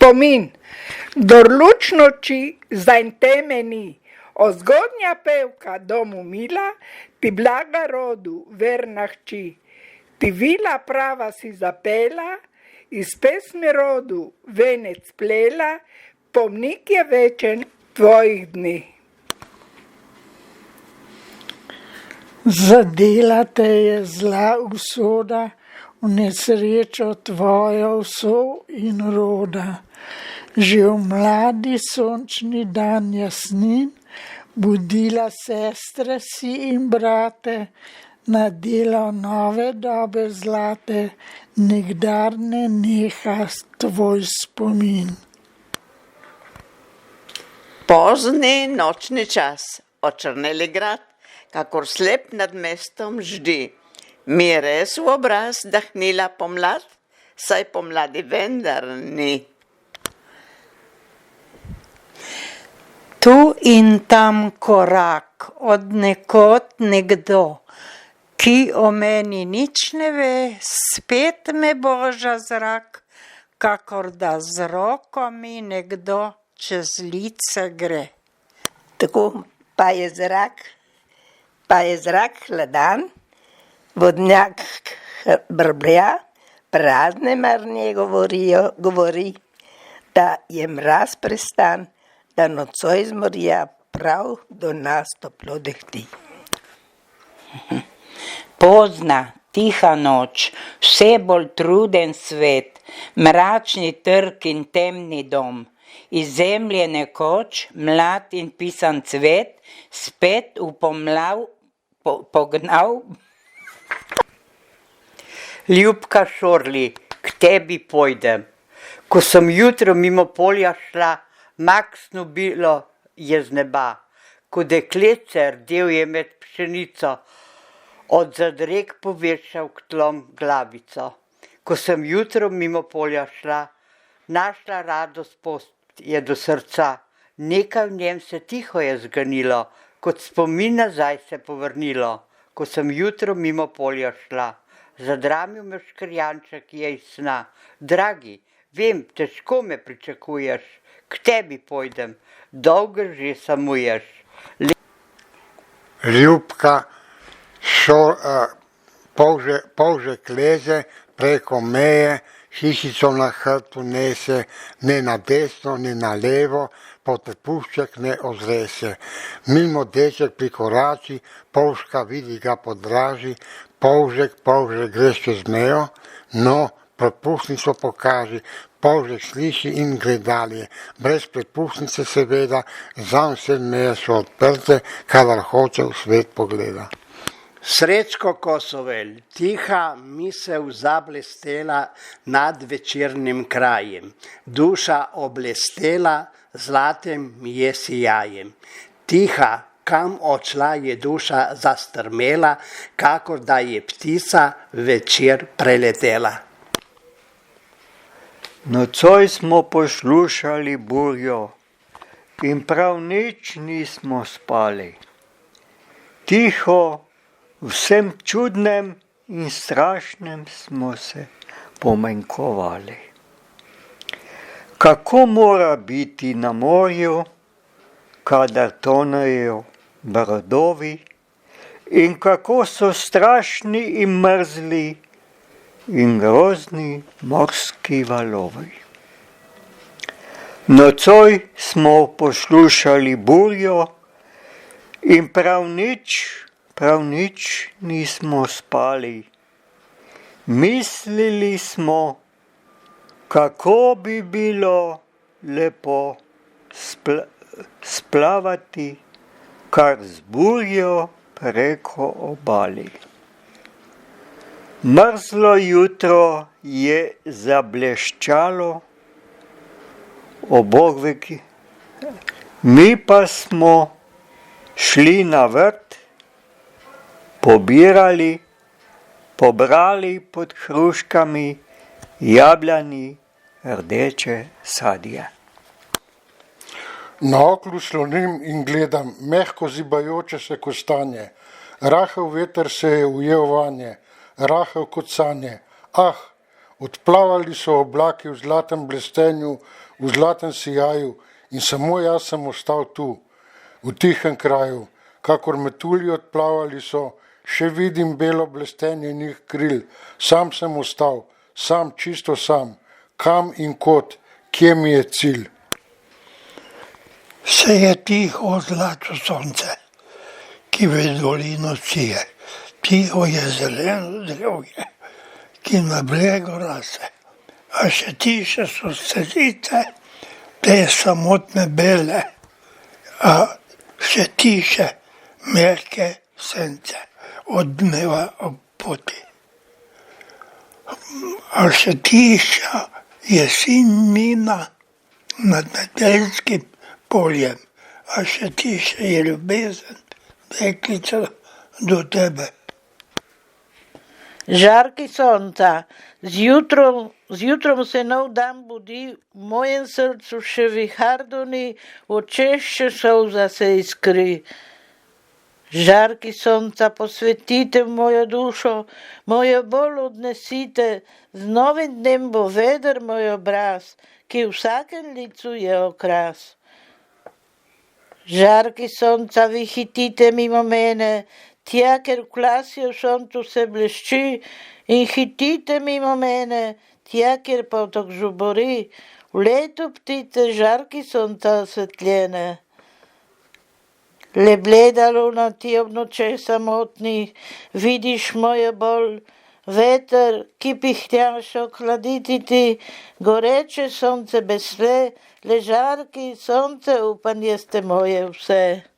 Spomin, dorluč noči zdajn temeni, ozgodnja pevka domu mila, ti blaga rodu verna hči, ti vila prava si zapela, iz pesmi rodu venec plela, pomnik je večen tvojih dni. Zadela te je zla usoda, v nesrečo tvojo vso in roda. Že v mladi sončni dan jasnin, budila sestre si in brate, nadela nove dobe zlate, nikdar ne neha tvoj spomin. Pozni nočni čas, očrneli grad, kakor slep nad mestom ždi. Mi je res v obraz dahnila pomlad, saj pomladi vendar ni. Tu in tam korak, od nekod nekdo, ki o meni nič ne ve, spet me boža zrak, kakor da z roko mi nekdo čez lice gre. Tako pa je zrak hladan, vodnjak brblja, prazne marnje govori, da je mraz prestan, da nocoj z morja prav do nas toplo dehti. Pozna, tiha noč, vse bolj truden svet, mračni trg in temni dom, iz zemlje nekoč mlad in pisan cvet, spet v pomlav pognal. Ljubka Šorli, k tebi pojdem. Ko sem jutro mimo polja šla, mak snubilo je z neba. Ko deklece rdel je med pšenico, od zadreg povešal k tlom glavico. Ko sem jutro mimo polja šla, našla radost pot je do srca. Nekaj v njem se tiho je zganilo, kot spomin nazaj se povrnilo. Ko sem jutro mimo polja šla, zadramil me škrjanček je iz sna. Dragi, vem, težko me pričakuješ, k tebi pojdem, dolgo že samuješ. Ljubka polže kleze preko meje, hišico na hrbtu nese, ne na desno, ne na levo, pod prepušček ne ozre se. Mimo deček prikorači, polžka vidi ga podraži, polžek greš čez mejo, no, prepustnico pokaži, polžek sliši in gre dalje. Brez prepustnice seveda, zanj vse meje so odprte, kadar hoče v svet pogleda. Srečko Kosovelj, tiha misel zablestela nad večernim krajem, duša oblestela zlatem je sijajem. Tiha, kam odšla je duša zastrmela, kakor da je ptica večer preletela. Nocoj smo poslušali burjo in prav nič nismo spali. Tiho, vsem čudnem in strašnem smo se pomenkovali. Kako mora biti na morju, kadar tonejo brodovi, in kako so strašni in mrzli in grozni morski valovi. Nocoj smo poslušali burjo in prav nič nismo spali. Mislili smo, kako bi bilo lepo splavati kar z burjo preko obali. Mrzlo jutro je zableščalo, obogveki, mi pa smo šli na vrt, pobrali pod hruškami jablani rdeče sadje. Na oklu slonim in gledam mehko zibajoče se kostanje, rahel veter se je ujel vanje, rahel kot sanje. Ah, Odplavali so oblaki v zlatem blestenju, v zlatem sijaju in samo jaz sem ostal tu, v tihem kraju. Kakor metulji odplavali so, še vidim belo blestenje njih kril. Sam sem ostal, sam, čisto sam. Kam in kot, kje mi je cilj? Vse je tiho zlato sonce, ki v dolino sije. Tiho je zeleno drevje, ki na bregu rase. A še tiše so stezice, te samotne bele. A še tiše mehke sence odmeva ob poti. A še tiša jesen mina nad nedeljskim poljem, a še tiše je ljubezen, deklica, do tebe. Žarki sonca, zjutrom se nov dan budi, v mojem srcu še vihar doni, v očeh še solza se iskri. Žarki sonca posvetite v mojo dušo, mojo bol odnesite, z novim dnem bo veder moj obraz, ki v vsakem licu je okras. Žarki sonca vi hitite mimo mene, tja, ker v klasju soncu se blešči, in hitite mimo mene, tja, kjer potok žubori, v letu ptice žarki sonca osvetljene. Le bleda luna ti ob nočeh samotnih, vidiš mojo bol, veter, ki pihljaš ohladiti ti, goreče sonce bez tle, le žarki sonce upanje ste moje vse.